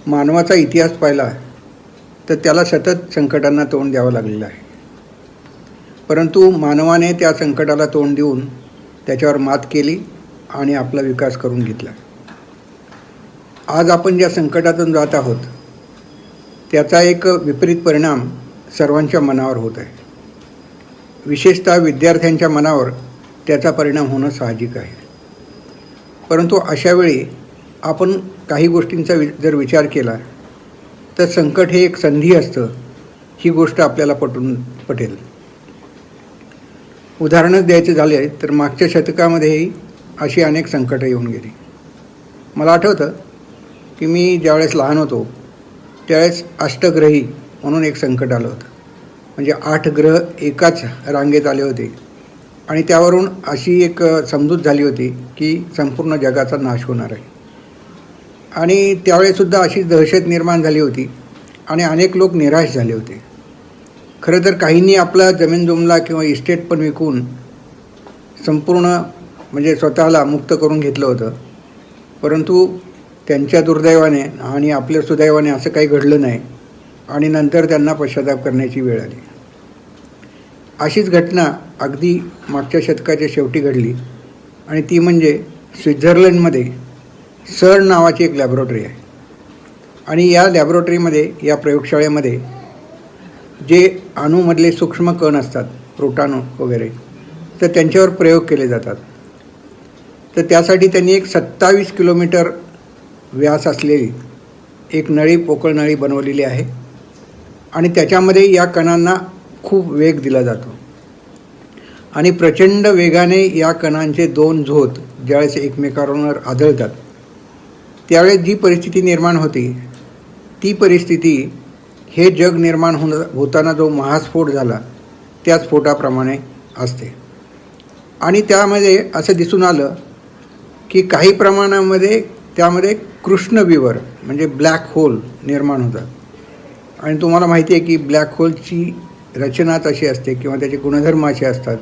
मानवाचा इतिहास पाहिला तर त्याला सतत संकटांना तोंड द्यावं लागलेलं आहे. परंतु मानवाने त्या संकटाला तोंड देऊन त्याच्यावर मात केली आणि आपला विकास करून घेतला. आज आपण ज्या संकटातून जात आहोत त्याचा एक विपरीत परिणाम सर्वांच्या मनावर होत आहे. विशेषतः विद्यार्थ्यांच्या मनावर त्याचा परिणाम होणं साहजिक आहे. परंतु अशावेळी आपण काही गोष्टींचा जर विचार केला तर संकट हे एक संधी असतं, ही गोष्ट आपल्याला पटेल. उदाहरणच द्यायचे झाले तर मागच्या शतकामध्येही अशी अनेक संकटं येऊन गेली. मला आठवतं की मी ज्यावेळेस लहान होतो त्यावेळेस अष्टग्रही म्हणून एक संकट आलं होतं. म्हणजे 8 ग्रह एकाच रांगेत आले होते आणि त्यावरून अशी एक समजूत झाली होती की संपूर्ण जगाचा नाश होणार आहे. आणि त्यावेळेसुद्धा अशी दहशत निर्माण झाली होती आणि अनेक लोक निराश झाले होते. खरं तर काहींनी आपला जमीन जुमला किंवा इस्टेट पण विकून संपूर्ण म्हणजे स्वतःला मुक्त करून घेतलं होतं. परंतु त्यांच्या दुर्दैवाने आणि आपल्या सुदैवाने असं काही घडलं नाही आणि नंतर त्यांना पश्चाताप करण्याची वेळ आली. अशीच घटना अगदी मागच्या शतकाच्या शेवटी घडली आणि ती म्हणजे स्वित्झर्लंडमध्ये CERN नावाची एक लॅबोरेटरी आहे. आणि या लॅबोरेटरीमध्ये, या प्रयोगशाळेमध्ये जे अणूमधले सूक्ष्म कण असतात, प्रोटॉन वगैरे, तर त्यांच्यावर प्रयोग केले जातात. तर त्यासाठी त्यांनी एक 27 किलोमीटर व्यास असलेली एक नळी, पोकळ नळी बनवलेली आहे आणि त्याच्यामध्ये या कणांना खूप वेग दिला जातो आणि प्रचंड वेगाने या कणांचे 2 झोत ज्यावेळेस एकमेकांवर आदळतात त्यावेळेस जी परिस्थिती निर्माण होती ती परिस्थिती हे जग निर्माण होताना जो महास्फोट झाला त्या स्फोटाप्रमाणे असते. आणि त्यामध्ये असं दिसून आलं की काही प्रमाणामध्ये त्यामध्ये कृष्णविवर म्हणजे ब्लॅक होल निर्माण होतात. आणि तुम्हाला माहिती आहे की ब्लॅक होलची रचनाच अशी असते किंवा त्याचे गुणधर्म असे असतात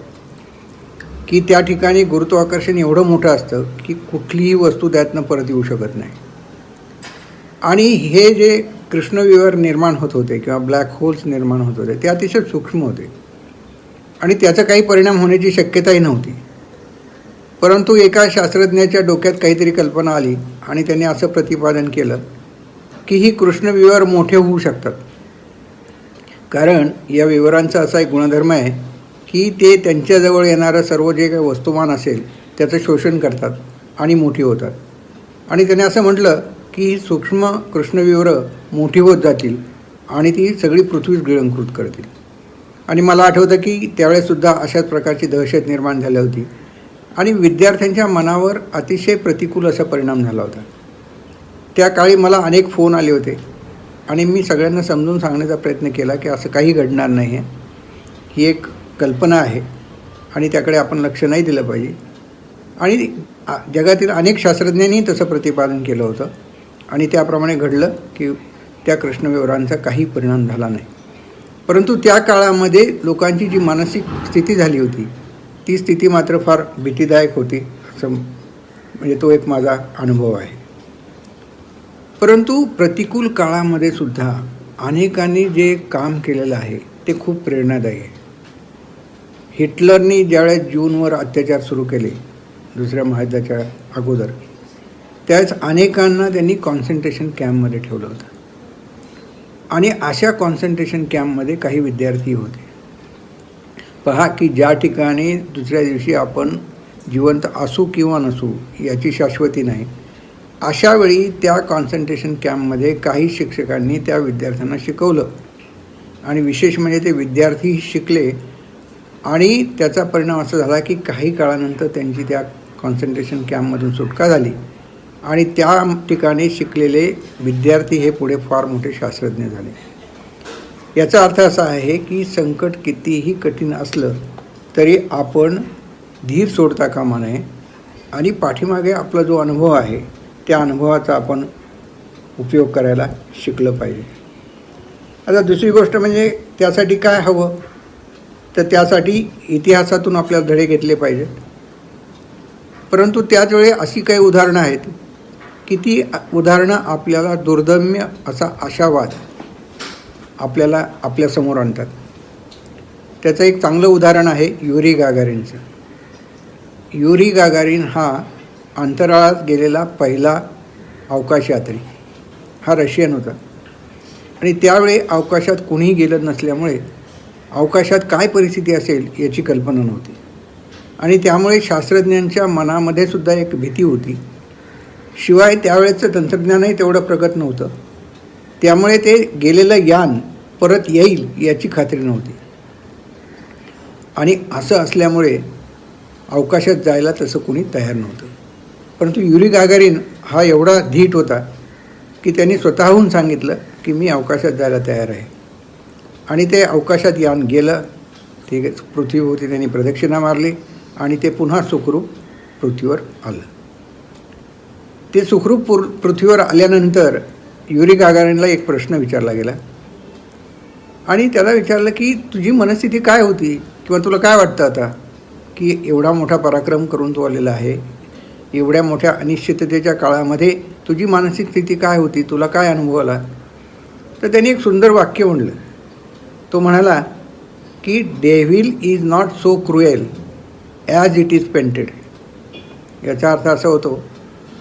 की त्या ठिकाणी गुरुत्वाकर्षण एवढं मोठं असतं की कुठलीही वस्तू त्यातनं परत येऊ शकत नाही. आणि हे जे कृष्णविवर निर्माण होत होते किंवा ब्लॅक होल्स निर्माण होत होते ते अतिशय सूक्ष्म होते आणि त्याचा काही परिणाम होण्याची शक्यताही नव्हती. परंतु एका शास्त्रज्ञाच्या डोक्यात काहीतरी कल्पना आली आणि त्यांनी असं प्रतिपादन केलं की ही कृष्णविवर मोठे होऊ शकतात. कारण या विवरांचा असा एक गुणधर्म आहे की ते त्यांच्याजवळ येणारं सर्व जे काही वस्तुमान असेल त्याचं शोषण करतात आणि मोठी होतात. आणि त्याने असं म्हटलं की ही सूक्ष्म कृष्णविवरं मोठी होत जातील आणि ती सगळी पृथ्वीच गिळंकृत करतील. आणि मला आठवतं की त्यावेळेसुद्धा अशाच प्रकारची दहशत निर्माण झाली होती आणि विद्यार्थ्यांच्या मनावर अतिशय प्रतिकूल असा परिणाम झाला होता. त्या काळी मला अनेक फोन आले होते आणि मी सगळ्यांना समजून सांगण्याचा प्रयत्न केला की असं काही घडणार नाही आहे, ही एक कल्पना आहे आणि त्याकडे आपण लक्ष नाही दिलं पाहिजे. आणि जगातील अनेक शास्त्रज्ञांनी तसं प्रतिपादन केलं होतं आणि त्याप्रमाणे घडलं की त्या कृष्णविवरांचा काही परिणाम झाला नाही. परंतु त्या काळामध्ये लोकांची जी मानसिक स्थिती झाली होती ती स्थिती मात्र फार भीतीदायक होती, असं म्हणजे तो एक माझा अनुभव आहे. परंतु प्रतिकूल काळामध्ये सुद्धा अनेकांनी जे काम केलेलं आहे ते खूप प्रेरणादायी आहे. हिटलरनी ज्यावेळेस ज्यूंवर अत्याचार सुरू केले दुसऱ्या महायुद्धाच्या अगोदर त्यावेळेस अनेकांना त्यांनी कॉन्सन्ट्रेशन कॅम्पमध्ये ठेवलं होतं आणि अशा कॉन्सन्ट्रेशन कॅम्पमध्ये काही विद्यार्थी होते. पहा की ज्या ठिकाणी दुसऱ्या दिवशी आपण जिवंत असू किंवा नसू याची शाश्वती नाही, अशावेळी त्या कॉन्सन्ट्रेशन कॅम्पमध्ये काही शिक्षकांनी त्या विद्यार्थ्यांना शिकवलं आणि विशेष म्हणजे ते विद्यार्थी शिकले आणि त्याचा परिणाम असा झाला की काही काळानंतर त्यांची त्या कॉन्सन्ट्रेशन कॅम्पमधून सुटका झाली आणि त्या ठिकाणी शिकलेले विद्यार्थी हे पुढे फार मोठे शास्त्रज्ञ झाले. याचा अर्थ असा आहे की संकट कितीही कठीण असलं तरी आपण धीर सोडता कामा नये आणि पाठीमागे आपला जो अनुभव आहे त्या अनुभवाचा आपण उपयोग करायला शिकलं पाहिजे. आता दुसरी गोष्ट म्हणजे त्यासाठी काय हवं, तर त्यासाठी इतिहासातून आपल्याला धडे घेतले पाहिजेत. परंतु त्याच वेळी अशी काही उदाहरणं आहेत किती उदाहरणं आपल्याला दुर्दम्य असा आशावाद आपल्याला आपल्यासमोर आणतात. त्याचं एक चांगलं उदाहरण आहे युरी गागारिनचं. युरी गागारिन हा अंतराळात गेलेला पहिला अवकाशयात्री. हा रशियन होता आणि त्यावेळी अवकाशात कुणीही गेलं नसल्यामुळे अवकाशात काय परिस्थिती असेल याची कल्पना नव्हती आणि त्यामुळे शास्त्रज्ञांच्या मनामध्ये सुद्धा एक भीती होती. शिवाय त्यावेळेचं तंत्रज्ञानही तेवढं प्रगत नव्हतं, त्यामुळे ते गेलेलं यान परत येईल याची खात्री नव्हती. आणि असं असल्यामुळे अवकाशात जायला तसं कोणी तयार नव्हतं. परंतु युरी गागारिन हा एवढा धीट होता की त्यांनी स्वतःहून सांगितलं की मी अवकाशात जायला तयार आहे. आणि ते अवकाशात यान गेलं. ते पृथ्वीभोवती त्यांनी प्रदक्षिणा मारली आणि ते पुन्हा सुखरूप पृथ्वीवर आलं. ते सुखरूप पृथ्वीवर आल्यानंतर युरी गागारिनला एक प्रश्न विचारला गेला आणि त्याला विचारलं की तुझी मनस्थिती काय होती किंवा तुला काय वाटतं आता की एवढा मोठा पराक्रम करून तू आलेला आहे, एवढ्या मोठ्या अनिश्चिततेच्या काळामध्ये तुझी मानसिक स्थिती काय होती, तुला काय अनुभव आला. तर त्यांनी एक सुंदर वाक्य म्हणलं. तो म्हणाला की devil is not so cruel as it is painted. याचा अर्थ असा होतो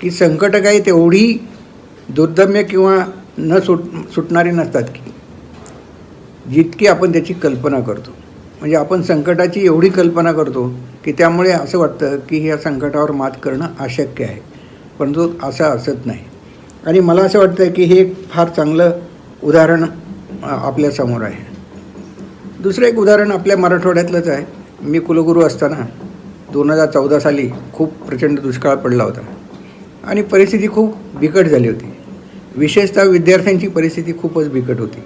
की संकट काही तेवढी दुर्दम्य किंवा न सुटणारी नसतात की जितकी आपण त्याची कल्पना करतो. म्हणजे आपण संकटाची एवढी कल्पना करतो की त्यामुळे असं वाटतं की ह्या संकटावर मात करणं अशक्य आहे, परंतु असं असत नाही. आणि मला असं वाटतं की हे एक फार चांगलं उदाहरण आपल्यासमोर आहे. दुसरं एक उदाहरण आपल्या मराठवाड्यातलंच आहे. मी कुलगुरू असताना 2014 साली खूप प्रचंड दुष्काळ पडला होता आणि परिस्थिती खूप बिकट झाली होती. विशेषतः विद्यार्थ्यांची परिस्थिती खूपच बिकट होती.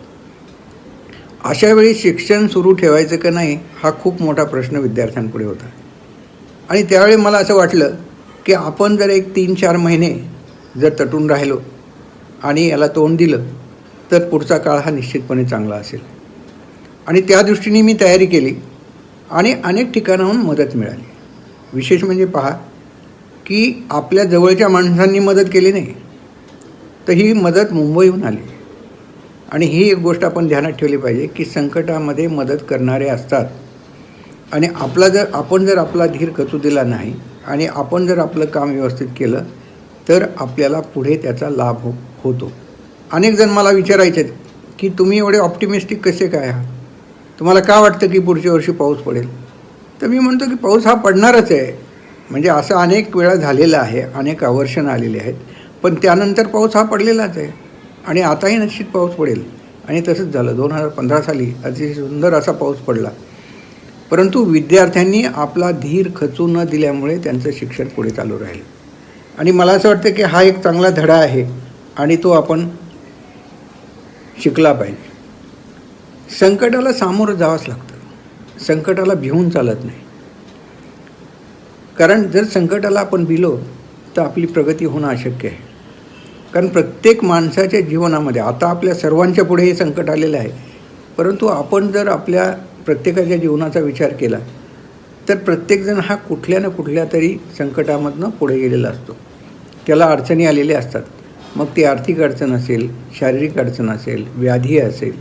अशा वेळी शिक्षण सुरू ठेवायचं का नाही हा खूप मोठा प्रश्न विद्यार्थ्यांपुढे होता. आणि त्यावेळी मला असं वाटलं की आपण जर एक 3-4 महिने जर तटून राहिलो आणि याला तोंड दिलं तर पुढचा काळ हा निश्चितपणे चांगला असेल. आणि त्या दृष्टीने मी तयारी केली आणि अनेक ठिकाणाहून मदत मिळाली. विशेष म्हणजे पहा की आपल्या जवळच्या माणसांनी मदत केली नाही, तर ही मदत मुंबईहून आली. आणि ही एक गोष्ट आपण ध्यानात ठेवली पाहिजे की संकटामध्ये मदत करणारे असतात आणि आपण जर आपला धीर खचू दिला नाही आणि आपण जर आपलं काम व्यवस्थित केलं तर आपल्याला पुढे त्याचा लाभ होतो. अनेक जण मला विचारायचे की तुम्ही एवढे ऑप्टिमिस्टिक कसे काय आहात, तुम्हाला का वाटतं की पुढच्या वर्षी पाऊस पडेल. तर मी म्हणतो की पाऊस हा पडणारच आहे. म्हणजे असं अनेक वेळा झालेलं आहे, अनेक आवर्षणं आलेली आहेत, पण त्यानंतर पाऊस हा पडलेलाच आहे आणि आताही निश्चित पाऊस पडेल. आणि तसंच झालं. 2015 साली अतिशय सुंदर असा पाऊस पडला. परंतु विद्यार्थ्यांनी आपला धीर खचू न दिल्यामुळे त्यांचं शिक्षण पुढे चालू राहिलं. आणि मला असं वाटतं की हा एक चांगला धडा आहे आणि तो आपण शिकला पाहिजे. संकटाला सामोरं जावंच लागतं, संकटाला भिवून चालत नाही. कारण जर संकटाला आपण भिलो तर आपली प्रगती होणं अशक्य आहे. कारण प्रत्येक माणसाच्या जीवनामध्ये आता आपल्या सर्वांच्या पुढे हे संकट आलेलं आहे, परंतु आपण जर आपल्या प्रत्येकाच्या जीवनाचा विचार केला तर प्रत्येकजण हा कुठल्या ना कुठल्या तरी संकटामधनं पुढे गेलेला असतो. त्याला अडचणी आलेल्या असतात. मग ती आर्थिक अडचण असेल, शारीरिक अडचण असेल, व्याधी असेल,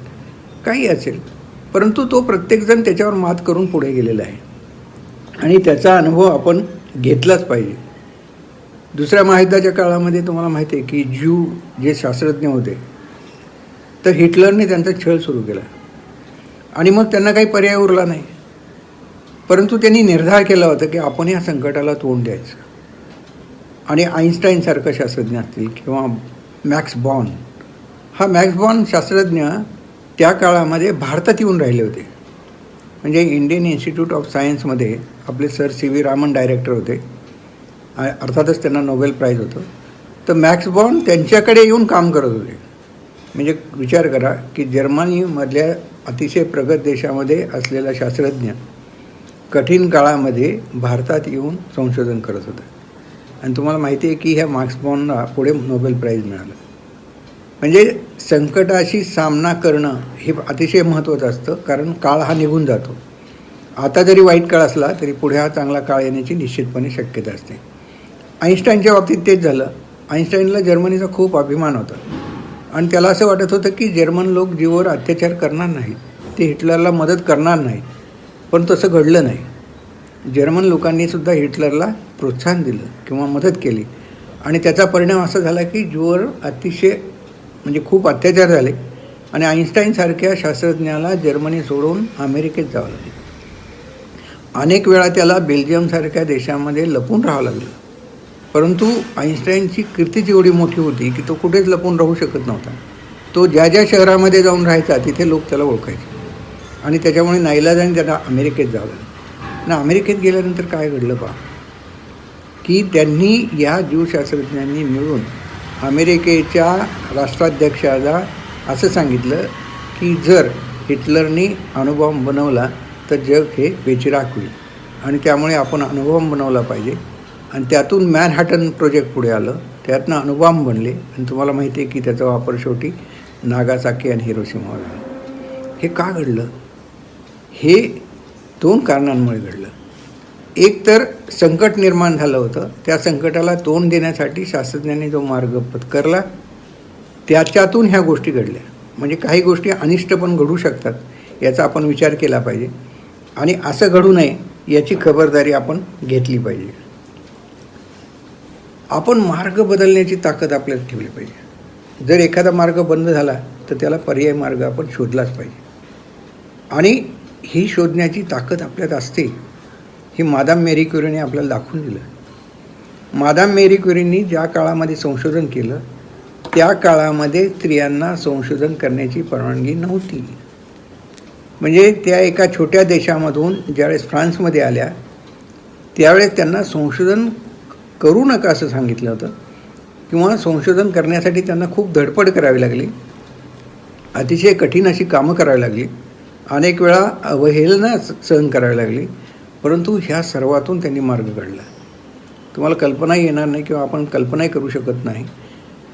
काही असेल, परंतु तो प्रत्येकजण त्याच्यावर मात करून पुढे गेलेला आहे आणि त्याचा अनुभव आपण घेतलाच पाहिजे. दुसऱ्या महायुद्धाच्या काळामध्ये तुम्हाला माहिती आहे की ज्यू जे शास्त्रज्ञ होते तर हिटलरने त्यांचा छळ सुरू केला आणि मग त्यांना काही पर्याय उरला नाही, परंतु त्यांनी निर्धार केला होता की आपण या संकटाला तोंड द्यायचं. आणि आईन्स्टाईनसारखं शास्त्रज्ञ असतील किंवा मॅक्स बॉर्न, हा मॅक्स बॉर्न शास्त्रज्ञ त्या काळामध्ये भारतात येऊन राहिले होते. म्हणजे इंडियन इन्स्टिट्यूट ऑफ सायन्समध्ये आपले सर CV रामन डायरेक्टर होते, अर्थातच त्यांना नोबेल प्राईज होतं. तर मॅक्स बॉर्न त्यांच्याकडे येऊन काम करत होते. म्हणजे विचार करा की जर्मनीमधल्या अतिशय प्रगत देशामध्ये असलेला शास्त्रज्ञ कठीण काळामध्ये भारतात येऊन संशोधन करत होता. आणि तुम्हाला माहिती आहे की ह्या मॅक्स बॉर्नला पुढे नोबेल प्राईज मिळालं. म्हणजे संकटाशी सामना करणं हे अतिशय महत्त्वाचं असतं, कारण काळ हा निघून जातो. आता जरी वाईट काळ असला तरी पुढे हा चांगला काळ येण्याची निश्चितपणे शक्यता असते. आईन्स्टाईनच्या बाबतीत तेच झालं. आईन्स्टाईनला जर्मनीचा खूप अभिमान होता आणि त्याला असं वाटत होतं की जर्मन लोक जीवावर अत्याचार करणार नाहीत, ते हिटलरला मदत करणार नाहीत. पण तसं घडलं नाही. जर्मन लोकांनीसुद्धा हिटलरला प्रोत्साहन दिलं किंवा मदत केली आणि त्याचा परिणाम असा झाला की जीवावर अतिशय म्हणजे खूप अत्याचार झाले आणि आईन्स्टाईनसारख्या शास्त्रज्ञाला जर्मनी सोडून अमेरिकेत जावं लागलं. अनेक वेळा त्याला बेल्जियमसारख्या देशामध्ये लपून राहावं लागलं. परंतु आईन्स्टाईनची कीर्तीच एवढी मोठी होती की तो कुठेच लपून राहू शकत नव्हता. तो ज्या ज्या शहरामध्ये जाऊन राहायचा तिथे लोक त्याला ओळखायचे आणि त्याच्यामुळे नाईलाजाने त्याला अमेरिकेत जावं लागलं. आणि अमेरिकेत गेल्यानंतर काय घडलं पहा की त्यांनी या जीवशास्त्रज्ञांनी मिळून अमेरिकेच्या राष्ट्राध्यक्षाला असं सांगितलं की जर हिटलरनी अणुबॉम्ब बनवला तर जग हे बेचिराख होईल आणि त्यामुळे आपण अणुबॉम्ब बनवला पाहिजे. आणि त्यातून मॅनहॅटन प्रोजेक्ट पुढे आलं, त्यातनं अणुबॉम्ब बनले आणि तुम्हाला माहिती आहे की त्याचा वापर शेवटी नागासाकी आणि हिरोशिमावर झाला. हे का घडलं? हे 2 कारणांमुळे घडलं. एक तर संकट निर्माण झालं होतं, त्या संकटाला तोंड देण्यासाठी शास्त्रज्ञांनी जो मार्ग पत्करला त्याच्यातून ह्या गोष्टी घडल्या. म्हणजे काही गोष्टी अनिष्ट पण घडू शकतात याचा आपण विचार केला पाहिजे आणि असं घडू नये याची खबरदारी आपण घेतली पाहिजे. आपण मार्ग बदलण्याची ताकद आपल्याला ठेवली पाहिजे. जर एखादा मार्ग बंद झाला तर त्याला पर्यायी मार्ग आपण शोधलाच पाहिजे आणि ही शोधण्याची ताकद आपल्यात असते. ही मादाम मेरी क्युरीने आपल्याला दाखवून दिलं. मादाम मेरी क्युरींनी ज्या काळामध्ये संशोधन केलं त्या काळामध्ये स्त्रियांना संशोधन करण्याची परवानगी नव्हती. म्हणजे त्या एका छोट्या देशामधून ज्यावेळेस फ्रान्समध्ये आल्या त्यावेळेस त्यांना संशोधन करू नका असं सांगितलं होतं किंवा संशोधन करण्यासाठी त्यांना खूप धडपड करावी लागली, अतिशय कठीण अशी कामं करावी लागली, अनेक वेळा अवहेलना सहन करावी लागली. परंतु ह्या सर्वातून त्यांनी मार्ग काढला. तुम्हाला कल्पनाही येणार नाही किंवा आपण कल्पनाही करू शकत नाही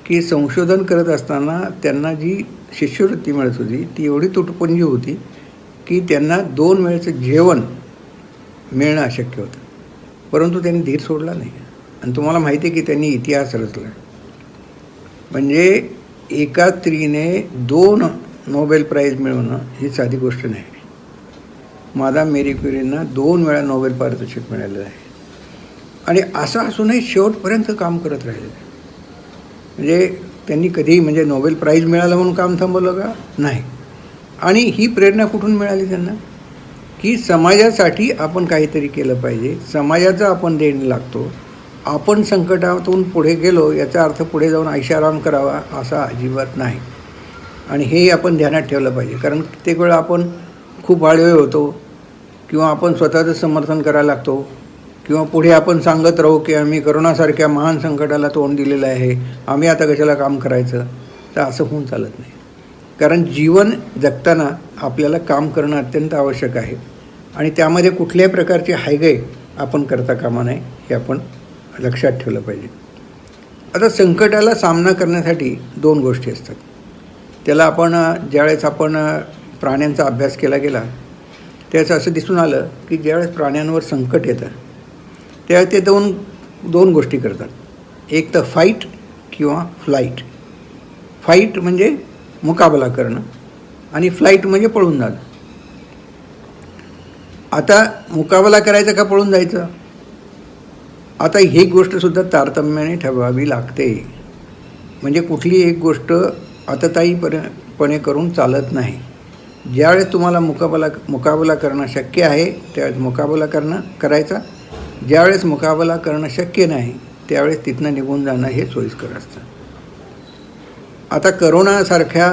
की संशोधन करत असताना त्यांना जी शिष्यवृत्ती मिळत होती ती एवढी तुटपुंजी होती की त्यांना 2 वेळचं जेवण मिळणं अशक्य होतं. परंतु त्यांनी धीर सोडला नाही आणि तुम्हाला माहिती आहे की त्यांनी इतिहास रचला. म्हणजे एका स्त्रीने 2 नोबेल प्राईज मिळवणं ही साधी गोष्ट नाही. मादाम मेरी क्युरींना 2 वेळा नोबेल पारितोषिक मिळालेलं आहे आणि असं असूनही शेवटपर्यंत काम करत राहिले. म्हणजे त्यांनी कधी म्हणजे नोबेल प्राईज मिळालं म्हणून काम थांबवलं का? नाही. आणि ही प्रेरणा कुठून मिळाली त्यांना की समाजासाठी आपण काहीतरी केलं पाहिजे, समाजाचा आपण देण लागतो. आपण संकटातून पुढे गेलो याचा अर्थ पुढे जाऊन ऐशाराम करावा असा अजिबात नाही आणि हे आपण ध्यानात ठेवलं पाहिजे. कारण कित्येक वेळा आपण खूप आळवे होतो किंवा आपण स्वतःचं समर्थन करायला लागतो किंवा पुढे आपण सांगत राहू की आम्ही करोनासारख्या महान संकटाला तोंड दिलेलं आहे, आम्ही आता कशाला काम करायचं. तर असं होऊन चालत नाही. कारण जीवन जगताना आपल्याला काम करणं अत्यंत आवश्यक आहे आणि त्यामध्ये कुठल्याही प्रकारची हायगाई आपण करता कामा नये हे आपण लक्षात ठेवलं पाहिजे. आता संकटाला सामना करण्यासाठी 2 गोष्टी असतात. त्याला आपण ज्यावेळेस आपण प्राण्यांचा अभ्यास केला गेला त्यावेळेस असं दिसून आलं की ज्यावेळेस प्राण्यांवर संकट येतं त्यावेळेस ते दोन गोष्टी करतात. एक तर फाईट किंवा फ्लाईट. फाईट म्हणजे मुकाबला करणं आणि फ्लाईट म्हणजे पळून जाणं. आता मुकाबला करायचा का पळून जायचं? आता ही गोष्टसुद्धा तारतम्याने ठरवावी लागते. म्हणजे कुठली एक गोष्ट आततायीपणे करून चालत नाही. ज्यावेळेस तुम्हाला मुकाबला करणं शक्य आहे त्यावेळेस मुकाबला करायचा. ज्यावेळेस मुकाबला करणं शक्य नाही त्यावेळेस तिथनं निघून जाणं हे सोयीस्कर असतं. आता करोनासारख्या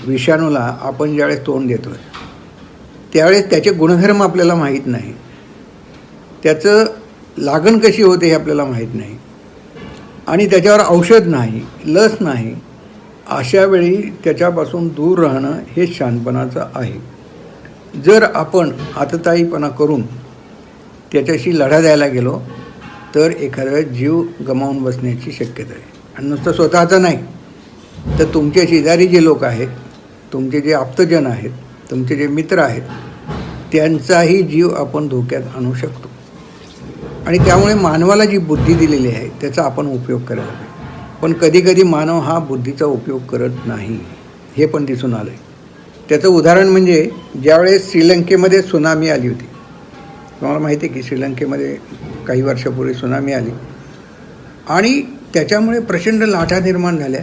विषाणूला आपण ज्यावेळेस तोंड देतो त्यावेळेस त्याचे गुणधर्म आपल्याला माहीत नाही, त्याचं लागण कशी होते हे आपल्याला माहीत नाही आणि त्याच्यावर औषध नाही, लस नाही. अशा वेळी त्याच्यापासून दूर राहणं हे शहाणपणाचं आहे. जर आपण आततायीपणा करून त्याच्याशी लढा द्यायला गेलो तर एखाद्या जीव गमावून बसण्याची शक्यता आहे. आणि नुसतं स्वतःचं नाही तर तुमच्या शेजारी जे लोक आहेत, तुमचे जे आप्तजन आहेत, तुमचे जे मित्र आहेत त्यांचाही जीव आपण धोक्यात आणू शकतो. आणि त्यामुळे मानवाला जी बुद्धी दिलेली आहे त्याचा आपण उपयोग करायला पाहिजे. पण कधीकधी मानव हा बुद्धीचा उपयोग करत नाही, हे पण दिसून आलं आहे. त्याचं उदाहरण म्हणजे ज्यावेळेस श्रीलंकेमध्ये सुनामी आली होती. तुम्हाला माहिती आहे की श्रीलंकेमध्ये काही वर्षापूर्वी सुनामी आली आणि त्याच्यामुळे प्रचंड लाटा निर्माण झाल्या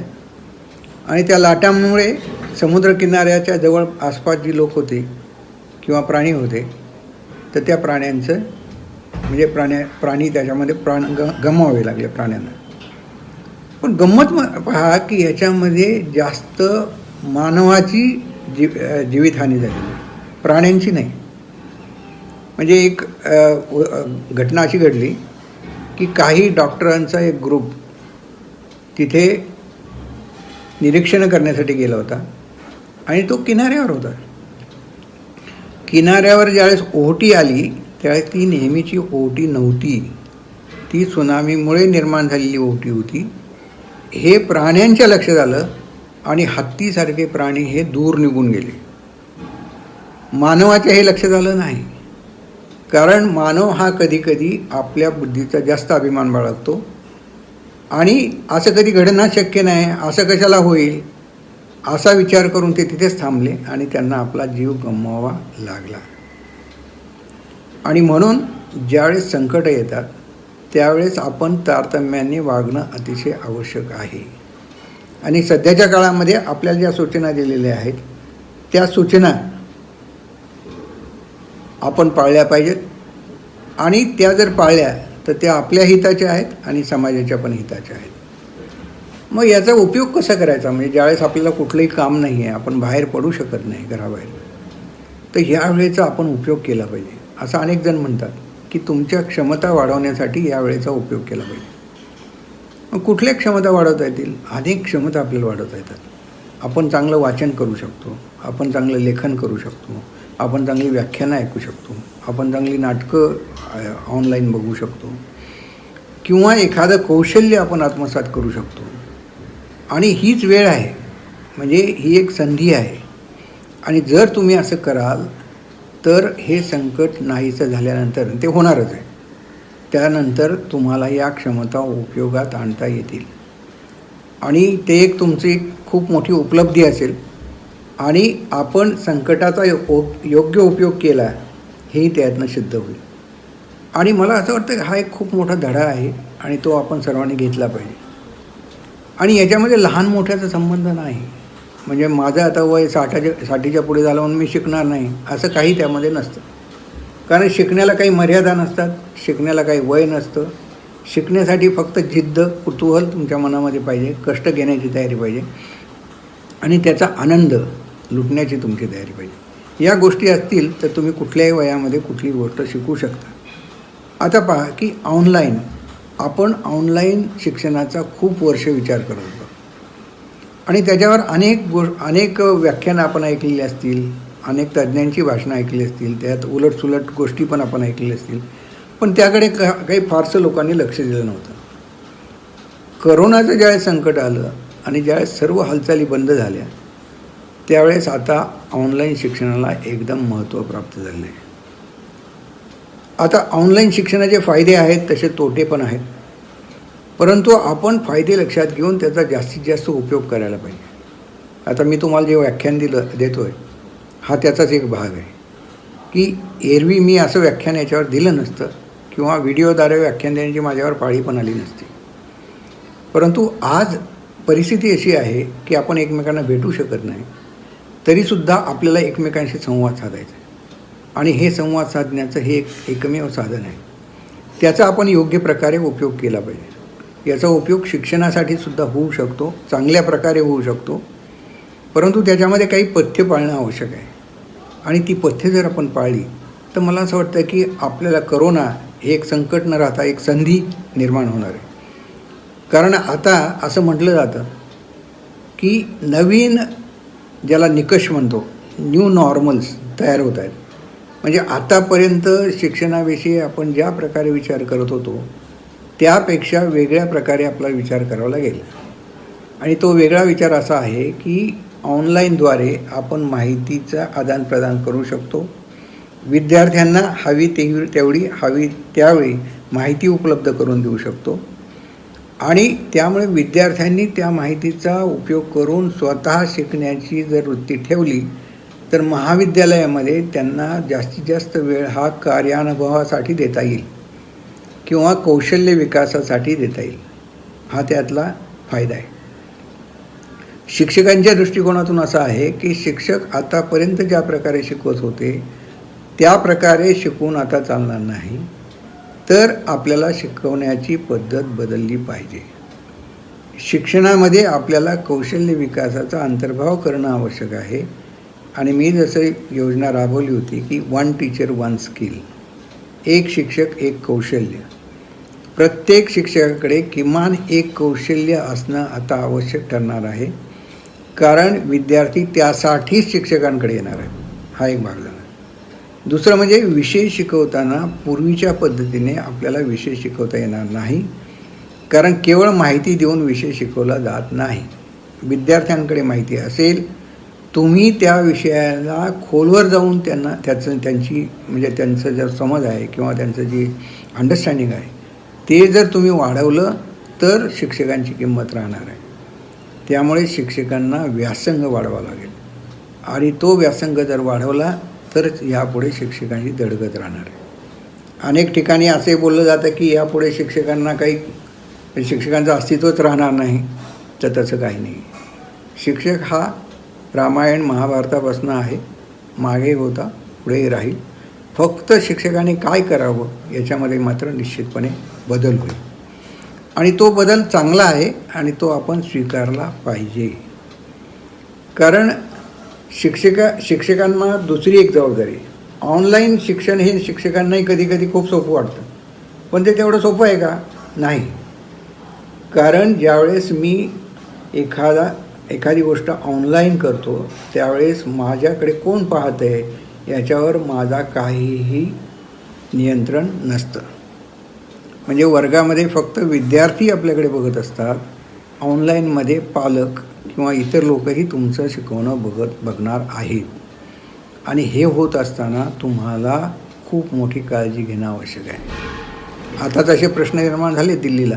आणि त्या लाटांमुळे समुद्रकिनाऱ्याच्या जवळ आसपास जी लोक होते किंवा प्राणी होते तर त्या प्राण्यांचं म्हणजे प्राणी त्याच्यामध्ये गमवावे लागले प्राण्यांना. पण गंमत पहा की ह्याच्यामध्ये जास्त मानवाची जीवितहानी झाली, प्राण्यांची नाही. म्हणजे एक घटना अशी घडली की काही डॉक्टरांचा एक ग्रुप तिथे निरीक्षण करण्यासाठी गेला होता आणि तो किनाऱ्यावर होता. किनाऱ्यावर ज्यावेळेस ओहोटी आली त्यावेळेस ती नेहमीची ओहोटी नव्हती, ती सुनामीमुळे निर्माण झालेली ओहोटी होती. हे प्राण्यांच्या लक्षात आलं आणि हत्तीसारखे प्राणी हे दूर निघून गेले. मानवाच्या हे लक्षात आलं नाही, कारण मानव हा कधीकधी आपल्या बुद्धीचा जास्त अभिमान बाळगतो आणि असं कधी घडणं शक्य नाही, असं कशाला होईल असा विचार करून ते तिथेच थांबले आणि त्यांना आपला जीव गमवावा लागला. आणि म्हणून ज्यावेळेस संकट येतात त्यावेळेस आपण तारतम्याने वागणं अतिशय आवश्यक आहे. आणि सध्याच्या काळामध्ये आपल्याला ज्या सूचना दिलेल्या आहेत त्या सूचना आपण पाळल्या पाहिजेत आणि त्या जर पाळल्या तर त्या आपल्या हिताच्या आहेत आणि समाजाच्या पण हिताच्या आहेत. मग याचा उपयोग कसा करायचा, म्हणजे ज्यावेळेस आपल्याला कुठलंही काम नाही आहे, आपण बाहेर पडू शकत नाही घराबाहेर, तर ह्या वेळेचा आपण उपयोग केला पाहिजे. असं अनेक जण म्हणतात की तुमच्या क्षमता वाढवण्यासाठी या वेळेचा उपयोग केला पाहिजे. मग कुठल्या क्षमता वाढवता येतील? अनेक क्षमता आपल्याला वाढवता येतात. आपण चांगलं वाचन करू शकतो, आपण चांगलं लेखन करू शकतो, आपण चांगली व्याख्यानं ऐकू शकतो, आपण चांगली नाटकं ऑनलाईन बघू शकतो किंवा एखादं कौशल्य आपण आत्मसात करू शकतो. आणि हीच वेळ आहे, म्हणजे ही एक संधी आहे. आणि जर तुम्ही असं कराल तर हे संकट नाहीसं झाल्यानंतर ते होणारच आहे, त्यानंतर तुम्हाला या क्षमता उपयोगात आणता येतील आणि ते एक तुमची खूप मोठी उपलब्धी असेल. आणि आपण संकटाचा योग्य उपयोग केला हेही त्यातनं सिद्ध होईल. आणि मला असं वाटतं की हा एक खूप मोठा धडा आहे आणि तो आपण सर्वांनी घेतला पाहिजे. आणि याच्यामध्ये लहान मोठ्याचा संबंध नाही, म्हणजे माझं आता वय 60च्या पुढे झालं म्हणून मी शिकणार नाही असं काही त्यामध्ये नसतं. कारण शिकण्याला काही मर्यादा नसतात, शिकण्याला काही वय नसतं. शिकण्यासाठी फक्त जिद्द, कुतूहल तुमच्या मनामध्ये पाहिजे, कष्ट घेण्याची तयारी पाहिजे आणि त्याचा आनंद लुटण्याची तुमची तयारी पाहिजे. या गोष्टी असतील तर तुम्ही कुठल्याही वयामध्ये कुठली गोष्ट शिकू शकता. आता पहा की आपण ऑनलाईन शिक्षणाचा खूप वर्ष विचार करत होतो आणि त्याच्यावर अनेक व्याख्यानं आपण ऐकलेली असतील, अनेक तज्ज्ञांची भाषणं ऐकली असतील, त्यात उलटसुलट गोष्टी पण आपण ऐकलेल्या असतील, पण त्याकडे काही फारसं लोकांनी लक्ष दिलं नव्हतं. करोनाचं ज्यावेळेस संकट आलं आणि ज्यावेळेस सर्व हालचाली बंद झाल्या त्यावेळेस आता ऑनलाईन शिक्षणाला एकदम महत्त्व प्राप्त झालं आहे. आता ऑनलाईन शिक्षणाचे फायदे आहेत तसे तोटे पण आहेत, परंतु आपण फायदे लक्षात घेऊन त्याचा जास्तीत जास्त उपयोग करायला पाहिजे. आता मी तुम्हाला जे व्याख्यान देतो आहे हा त्याचाच एक भाग आहे की एरवी मी असं व्याख्यान याच्यावर दिलं नसतं किंवा व्हिडिओद्वारे व्याख्यान देण्याची माझ्यावर पाळी पण आली नसती. परंतु आज परिस्थिती अशी आहे की आपण एकमेकांना भेटू शकत नाही, तरीसुद्धा आपल्याला एकमेकांशी संवाद साधायचा आहे आणि हे संवाद साधण्याचं हे एकमेव साधन आहे. त्याचा आपण योग्य प्रकारे उपयोग केला पाहिजे. याचा उपयोग शिक्षणासाठी सुद्धा होऊ शकतो, चांगल्या प्रकारे होऊ शकतो, परंतु त्याच्यामध्ये काही पथ्य पाळणं आवश्यक आहे. आणि ती पथ्य जर आपण पाळली तर मला असं वाटतं की आपल्याला करोना हे एक संकट न राहता एक संधी निर्माण होणार आहे. कारण आता असं म्हटलं जातं की नवीन ज्याला निकष म्हणतो, न्यू नॉर्मल्स तयार होत आहेत. म्हणजे आतापर्यंत शिक्षणाविषयी आपण ज्या प्रकारे विचार करत होतो त्यापेक्षा वेगळ्या प्रकारे आपला विचार करावा लागेल. आणि तो वेगळा विचार असा आहे की ऑनलाईनद्वारे आपण माहितीचं आदानप्रदान करू शकतो. विद्यार्थ्यांना हवी तेवढी हवी त्यावेळी माहिती उपलब्ध करून देऊ शकतो आणि त्यामुळे विद्यार्थ्यांनी त्या माहितीचा उपयोग करून स्वतः शिकण्याची जर वृत्ती ठेवली तर महाविद्यालयामध्ये त्यांना जास्तीत जास्त वेळ हा कार्यानुभवासाठी देता येईल किंवा कौशल्य विकासासाठी देता येईल. हा त्यातला फायदा आहे. शिक्षकांच्या दृष्टिकोनातून असं आहे की शिक्षक आतापर्यंत ज्या प्रकारे शिकवत होते त्या प्रकारे शिकवून आता चालणार नाही, तर आपल्याला शिकवण्याची पद्धत बदलली पाहिजे. शिक्षणामध्ये आपल्याला कौशल्य विकासाचा अंतर्भाव करणं आवश्यक आहे आणि मी जसं योजना राबवली होती की 1 टीचर 1 स्किल, एक शिक्षक एक कौशल्य. प्रत्येक शिक्षकाकडे किमान एक कौशल्य असणं आता आवश्यक ठरणार आहे, कारण विद्यार्थी त्यासाठीच शिक्षकांकडे येणार आहे. हा एक भाग झाला. दुसरं म्हणजे विषय शिकवताना पूर्वीच्या पद्धतीने आपल्याला विषय शिकवता येणार नाही, कारण केवळ माहिती देऊन विषय शिकवला जात नाही. विद्यार्थ्यांकडे माहिती असेल, तुम्ही त्या विषयाला खोलवर जाऊन त्यांचं जर समज आहे किंवा त्यांचं जी अंडरस्टँडिंग आहे ते जर तुम्ही वाढवलं तर शिक्षकांची किंमत राहणार आहे. त्यामुळे शिक्षकांना व्यासंग वाढवावा लागेल आणि तो व्यासंग जर वाढवला तरच यापुढे शिक्षकांची दडगत राहणार आहे. अनेक ठिकाणी असे बोललं जातं की यापुढे शिक्षकांचं अस्तित्वच राहणार नाही, तर तसं काही नाही. शिक्षक हा रामायण महाभारतापासून आहे, मागे होता, पुढेही राहील. फक्त शिक्षकाने काय करावं याच्यामध्ये मात्र निश्चितपणे बदल होईल आणि तो बदल चांगला आहे आणि तो आपण स्वीकारला पाहिजे. कारण शिक्षकांना दुसरी एक जबाबदारी, ऑनलाईन शिक्षण हे शिक्षकांनाही कधी कधी खूप सोपं वाटतं, पण ते तेवढं सोपं आहे का? नाही. कारण ज्यावेळेस मी एखादी गोष्ट ऑनलाईन करतो त्यावेळेस माझ्याकडे कोण पाहत आहे याच्यावर माझा काहीही नियंत्रण नसतं. म्हणजे वर्गामध्ये फक्त विद्यार्थी आपल्याकडे बघत असतात, ऑनलाईनमध्ये पालक किंवा इतर लोकही तुमचं शिकवणं बघणार आहेत. आणि हे होत असताना तुम्हाला खूप मोठी काळजी घेणं आवश्यक आहे. आता तसे प्रश्न निर्माण झाले दिल्लीला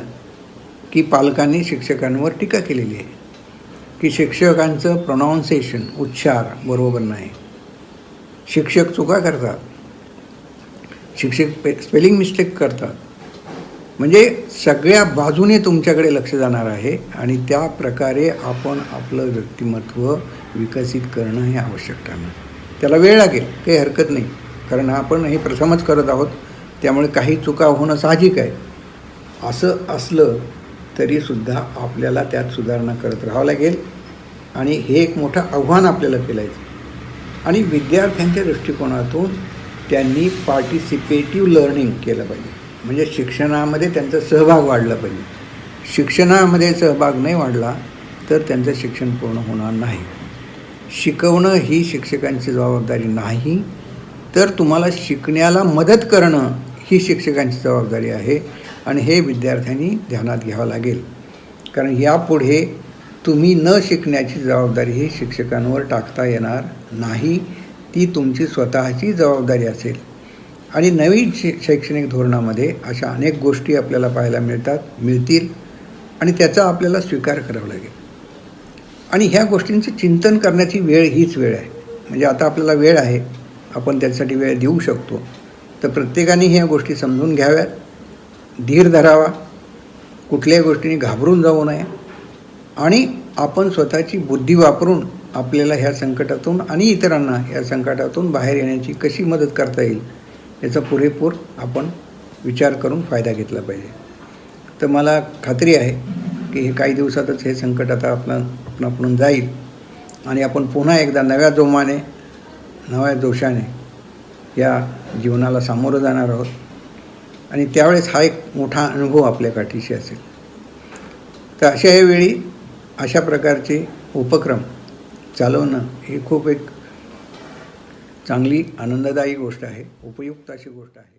की पालकांनी शिक्षकांवर टीका केलेली आहे की शिक्षकांचं प्रोनाऊन्सिएशन, उच्चार बरोबर नाही, शिक्षक चुका करतात, शिक्षक स्पेलिंग मिस्टेक करतात. म्हणजे सगळ्या बाजूने तुमच्याकडे लक्ष जाणार आहे आणि त्या प्रकारे आपण आपलं व्यक्तिमत्व विकसित करणं हे आवश्यक ठरणार. त्याला वेळ लागेल, काही हरकत नाही, कारण आपण हे प्रथमच करत आहोत, त्यामुळे काही चुका होणं साहजिक आहे. असं असलं तरीसुद्धा आपल्याला त्यात सुधारणा करत राहावं लागेल आणि हे एक मोठं आव्हान आपल्याला पेलायचं. आणि विद्यार्थ्यांच्या दृष्टिकोनातून त्यांनी पार्टिसिपेटिव्ह लर्निंग केलं पाहिजे, म्हणजे शिक्षणामध्ये त्यांचा सहभाग वाढला पाहिजे. शिक्षणामध्ये सहभाग नाही वाढला तर त्यांचं शिक्षण पूर्ण होणार नाही. शिकवणं ही शिक्षकांची जबाबदारी नाही, तर तुम्हाला शिकण्याला मदत करणं ही शिक्षकांची जबाबदारी आहे आणि हे विद्यार्थ्यांनी ध्यानात घ्यावं लागेल. कारण यापुढे तुम्ही न शिकण्याची जबाबदारी ही शिक्षकांवर टाकता येणार नाही, ती तुमची स्वतःची जबाबदारी असेल. आणि नवीन शैक्षणिक धोरणामध्ये अशा अनेक गोष्टी आपल्याला पाहायला मिळतील आणि त्याचा आपल्याला स्वीकार करावा लागेल. आणि ह्या गोष्टींचं चिंतन करण्याची वेळ हीच वेळ आहे. म्हणजे आता आपल्याला वेळ आहे, आपण त्यासाठी वेळ देऊ शकतो. तर प्रत्येकाने ह्या गोष्टी समजून घ्याव्यात, धीर धरावा, कुठल्याही गोष्टीने घाबरून जाऊ नये आणि आपण स्वतःची बुद्धी वापरून आपल्याला ह्या संकटातून आणि इतरांना या संकटातून बाहेर येण्याची कशी मदत करता येईल याचा पुरेपूर आपण विचार करून फायदा घेतला पाहिजे. तर मला खात्री आहे की हे काही दिवसातच हे संकट आता आपणाकडून जाईल आणि आपण पुन्हा एकदा नव्या जोमाने, नव्या जोशाने या जीवनाला सामोरं जाणार आहोत आणि त्यावेळेस हा एक मोठा अनुभव आपल्या काठीशी असेल. तर अशा वेळी अशा प्रकारचे उपक्रम चालवणं ही खूप एक चांगली आनंददायी गोष्ट आहे, उपयुक्त अशी गोष्ट आहे.